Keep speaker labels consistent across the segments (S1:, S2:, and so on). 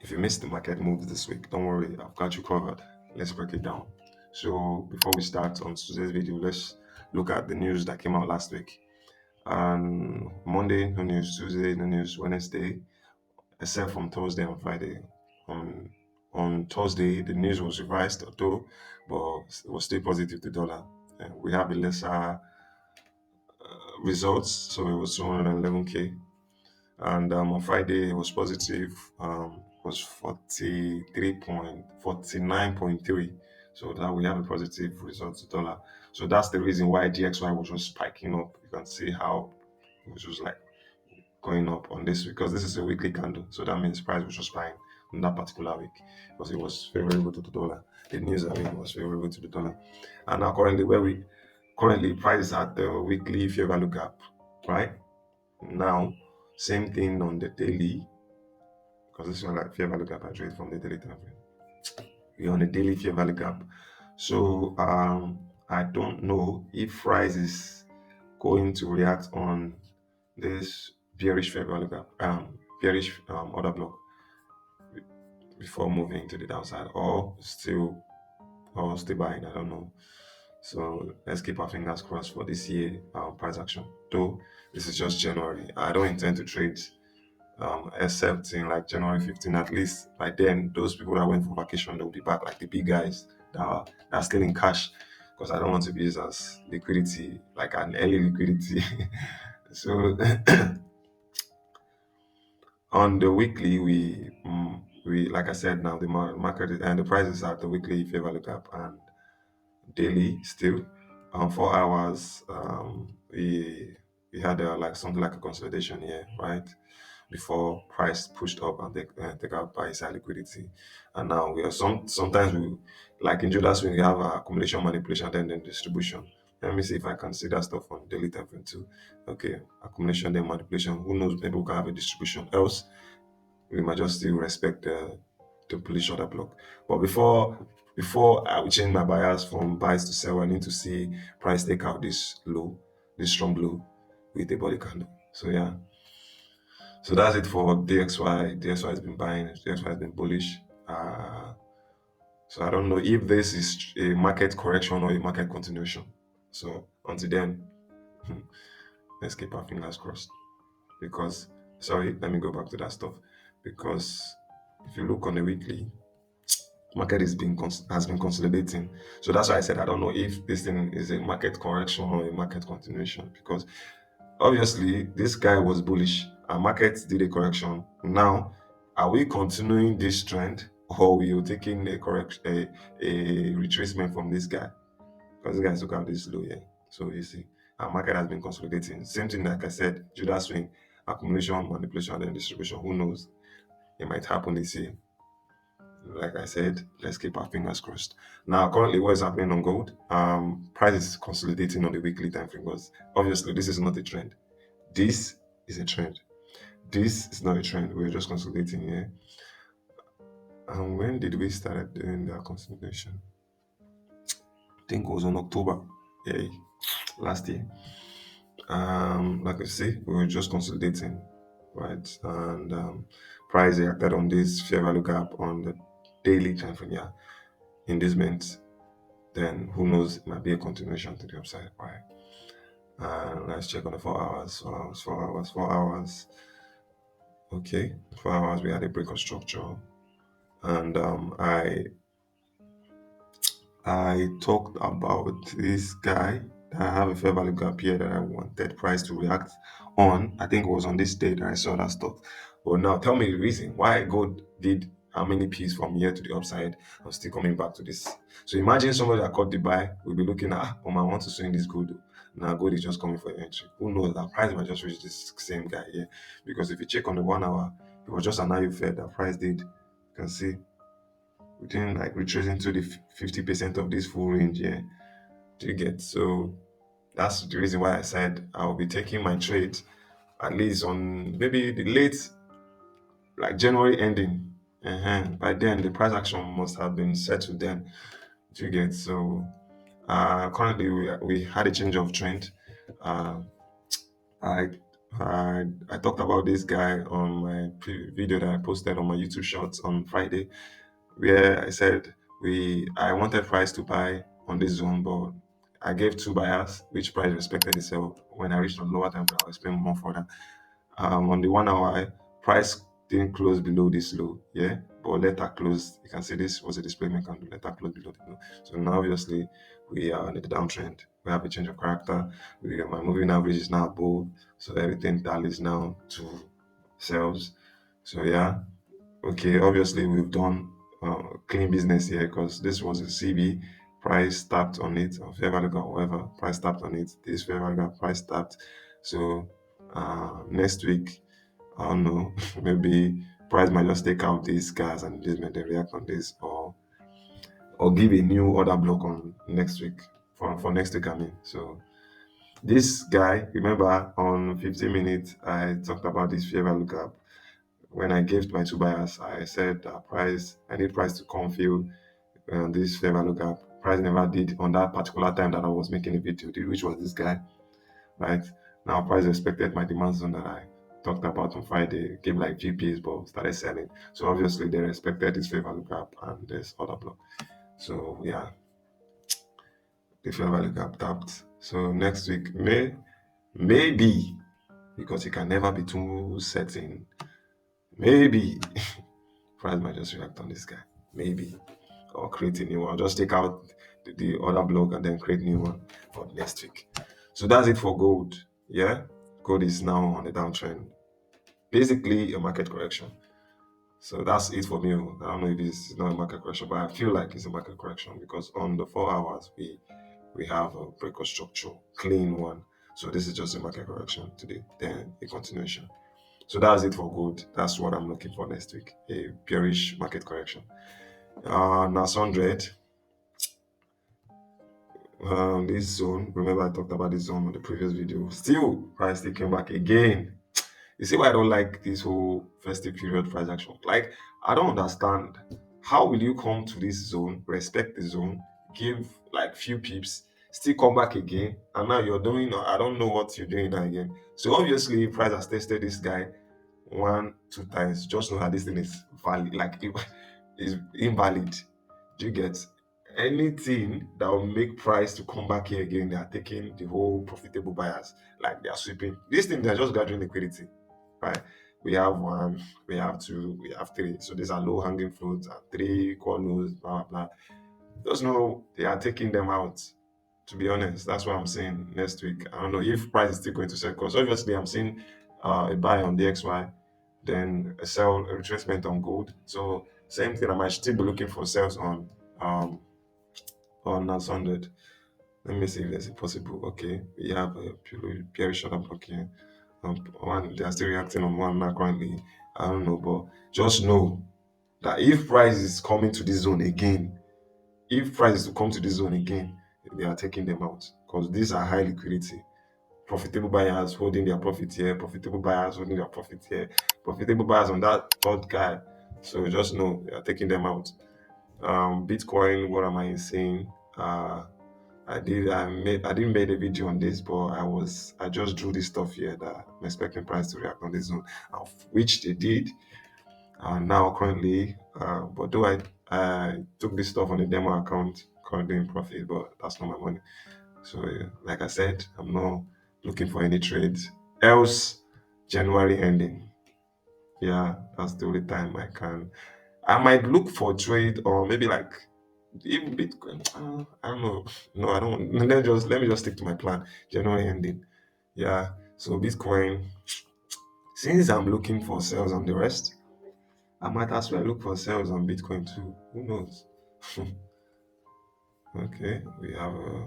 S1: If you missed the market moves this week, don't worry, I've got you covered. Let's break it down. So before we start on today's video, let's look at the news that came out last week. Monday, no news. Tuesday, no news. Wednesday, except from Thursday and Friday. On on Thursday, the news was revised, although, but it was still positive to dollar. And we have a lesser results, so it was 211k. And on Friday, it was positive, was 49.3. So that we have a positive result to dollar. So that's the reason why DXY was just spiking up. You can see how it was just like going up on this because this is a weekly candle. So that means price was just buying on that particular week because it was favorable to the dollar. The news, I mean, was favorable to the dollar. And now currently price is at the weekly fair value gap, right? Now, same thing on the daily, because this one like fair value gap I trade from the daily time frame. We're on the daily fair value gap. So I don't know if price is going to react on this bearish fair value gap, bearish order block before moving to the downside, or still buying. I don't know. So let's keep our fingers crossed for this year price action. Though this is just January, I don't intend to trade except in like January 15. At least by then, those people that went for vacation they'll be back, like the big guys that are still in cash, because I don't want to be used as liquidity, like an early liquidity. So on the weekly, we like I said now the market and the prices at the weekly fair value gap and daily still 4 hours we had like something like a consolidation here, right, before price pushed up and take out by side liquidity. And now we are sometimes we, like in Judas, when we have accumulation, manipulation, then distribution. Let me see if I can see that stuff on daily time frame too. Okay, accumulation, then manipulation. Who knows, maybe we can have a distribution, else we might just still respect the bullish order block. But before I will change my bias from buys to sell, I need to see price take out this strong low with a body candle. So yeah, so that's it for DXY. DXY has been buying. DXY has been bullish. So I don't know if this is a market correction or a market continuation. So until then, let's keep our fingers crossed. Because sorry, let me go back to that stuff. Because if you look on the weekly, market has been consolidating. So that's why I said I don't know if this thing is a market correction or a market continuation. Because obviously this guy was bullish and market did a correction. Now, are we continuing this trend or we are taking a correction, a retracement from this guy? Because this guy took out this low here. So you see, our market has been consolidating. Same thing like I said, Judas swing, accumulation, manipulation, and then distribution. Who knows? It might happen this year. Like I said, let's keep our fingers crossed. Now, currently, what is happening on gold? Price is consolidating on the weekly time frame because obviously this is not a trend. This is a trend. This is not a trend. We're just consolidating here. And when did we start doing that consolidation? I think it was on October, yeah, last year. Like I say, we were just consolidating, right? And price reacted on this fair value gap on the daily time frame. Yeah, in this month, then who knows? It might be a continuation to the upside, right? Let's check on the 4 hours. 4 hours. 4 hours. 4 hours. Okay, 4 hours. We had a break of structure, and I talked about this guy that I have a fair value gap here that I wanted price to react on. I think it was on this day that I saw that stuff. But now tell me the reason why gold did how many P's from here to the upside and still coming back to this. So imagine somebody that caught the buy will be looking at, oh man, I want to swing this gold. Now gold is just coming for your entry. Who knows that price might just reach this same guy here. Because if you check on the 1 hour, it was just an IU fed that price did. You can see we didn't like retracing to the 50% of this full range here. Do you get? So that's the reason why I said I'll be taking my trades at least on maybe the late like January ending. By then the price action must have been settled then. Do you get? So currently we had a change of trend. uh I I talked about this guy on my video that I posted on my YouTube Shorts on Friday, where I said I wanted price to buy on this zone, but I gave two buyers, which price respected itself. When I reached a lower time, I'll explain more further. On the 1 hour, price didn't close below this low, yeah, but later closed. You can see this was a displacement candle, later closed below the low. So now obviously we are on the downtrend. We have a change of character. My moving average is now above, so everything tallies now to sales. So yeah, okay. Obviously we've done clean business here because this was a CB. Price tapped on it, or fair value or whatever. Price tapped on it. This fair value price tapped. So next week, I don't know, maybe price might just take out these guys and this may they react on this, or give a new order block on next week for next week. I mean, so this guy, remember on 15 minutes, I talked about this fair value gap. When I gave my two buyers, I said I need price to come fill this fair value gap. Price never did on that particular time that I was making a video, which was this guy. Right now, price respected my demand zone that I talked about on Friday, gave like GPs, but started selling. So obviously they respected this fair value gap and this other block. So yeah, the fair value gap tapped. So next week, maybe because you can never be too certain, maybe price might just react on this guy. Maybe. Or create a new one. Just take out the other block and then create new one for next week. So that's it for gold. Yeah. Gold is now on the downtrend. Basically a market correction. So that's it for me. I don't know if it's not a market correction, but I feel like it's a market correction because on the 4 hours we have a break of structure, clean one. So this is just a market correction today, then a continuation. So that's it for gold. That's what I'm looking for next week. A bearish market correction. NAS100, this zone. Remember I talked about this zone on the previous video. Still, price still came back again. You see why I don't like this whole festive period price action? Like, I don't understand. How will you come to this zone, respect the zone, give like few pips, still come back again, and now you're doing, I don't know what you're doing now again. So obviously, price has tested this guy one, two times. Just know that this thing is valid, like it is invalid. Do you get anything that will make price to come back here again? They are taking the whole profitable buyers, like they are sweeping. This thing, they're just gathering liquidity, right? We have one, we have two, we have three. So these are low hanging fruits and three equal lows, blah blah. Just know they are taking them out. To be honest, that's what I'm saying next week. I don't know if price is still going to sell because obviously I'm seeing a buy on DXY, then a sell, a retracement on gold. So same thing, I might still be looking for sales um on NAS100. Let me see if there's a possible. Okay, we have a bearish order block here. One, they are still reacting on one now currently. I don't know, but just know that if price is coming to this zone again, if price is to come to this zone again, they are taking them out because these are high liquidity. Profitable buyers holding their profit here, profitable buyers holding their profit here, profitable buyers on that third guy. So just know they are taking them out. Bitcoin, what am I saying? I didn't make a video on this, but I just drew this stuff here that I'm expecting price to react on this zone, which they did. Now currently, but though I took this stuff on a demo account, currently in profit, but that's not my money. So yeah, like I said, I'm not looking for any trades. Else, January ending. Yeah, that's the only time I can. I might look for trade or maybe like even Bitcoin. I don't know. No, I don't. Let me just stick to my plan. January ending. Yeah. So Bitcoin. Since I'm looking for sales on the rest, I might as well look for sales on Bitcoin too. Who knows? Okay, we have a.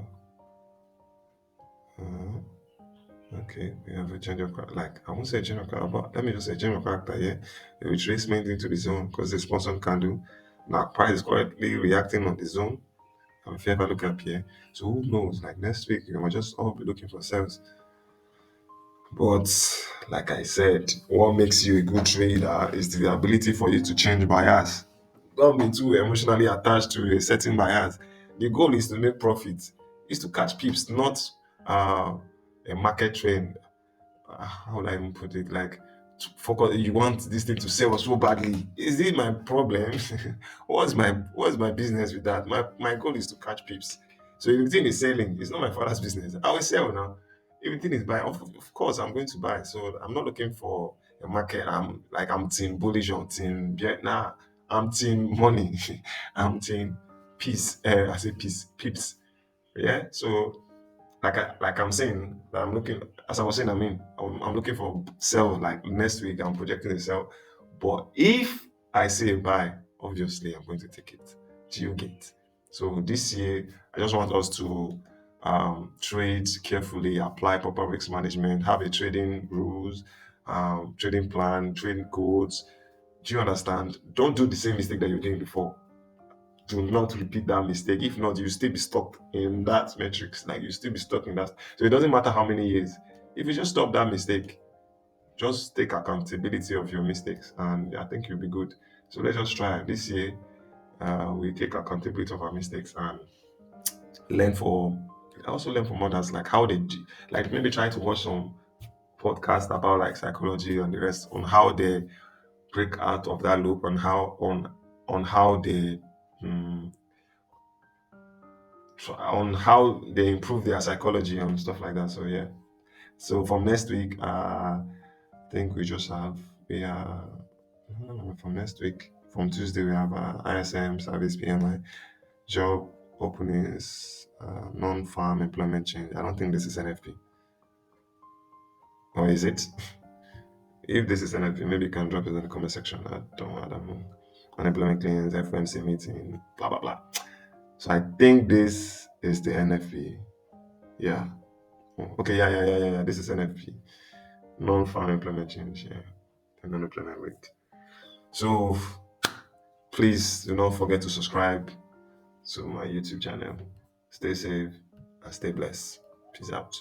S1: Uh, okay, we have a change of character. Like I won't say change of character, but let me just say change of character here. A retracement into the zone because the sponsor candle. Now price is currently reacting on the zone. And fair value gap here. So who knows? Like next week, you might just all be looking for sales. But like I said, what makes you a good trader is the ability for you to change bias. Don't be too emotionally attached to a certain bias. The goal is to make profit, is to catch pips, not uh, a market trend. how would I even put it? Like, focus. You want this thing to sell so badly. Is it my problem? What's my business with that? My goal is to catch pips. So if the thing is selling, it's not my father's business. I will sell now. If the thing is buying, of course I'm going to buy. So I'm not looking for a market. I'm team bullish on team Vietnam. I'm team money. I'm team peace. I say peace, pips. Yeah. So like I'm saying that I'm looking, as I was saying, I'm looking for sell like next week. I'm projecting a sell, but if I say buy, obviously I'm going to take it. Do you get? So this year, I just want us to trade carefully, apply proper risk management, have a trading rules, trading plan, trading codes. Do you understand? Don't do the same mistake that you were doing before. Do not repeat that mistake. If not, you still be stuck in that metrics. Like you still be stuck in that. So it doesn't matter how many years. If you just stop that mistake, just take accountability of your mistakes, and I think you'll be good. So let's just try this year. We take accountability of our mistakes and learn for. Also learn from others, like how like maybe try to watch some podcast about like psychology and the rest on how they break out of that loop and how they mm, on how they improve their psychology and stuff like that. So yeah. So from next week, I think we are from next week, from Tuesday we have ISM service PMI job openings, non-farm employment change. I don't think this is NFP, or is it? If this is NFP, maybe you can drop it in the comment section. I don't know. Unemployment claims, FOMC meeting, blah blah blah. So I think this is the NFP. Yeah. Oh, okay, yeah. This is NFP. Non-farm employment change, yeah. And non-employment rate. So please do not forget to subscribe to my YouTube channel. Stay safe and stay blessed. Peace out.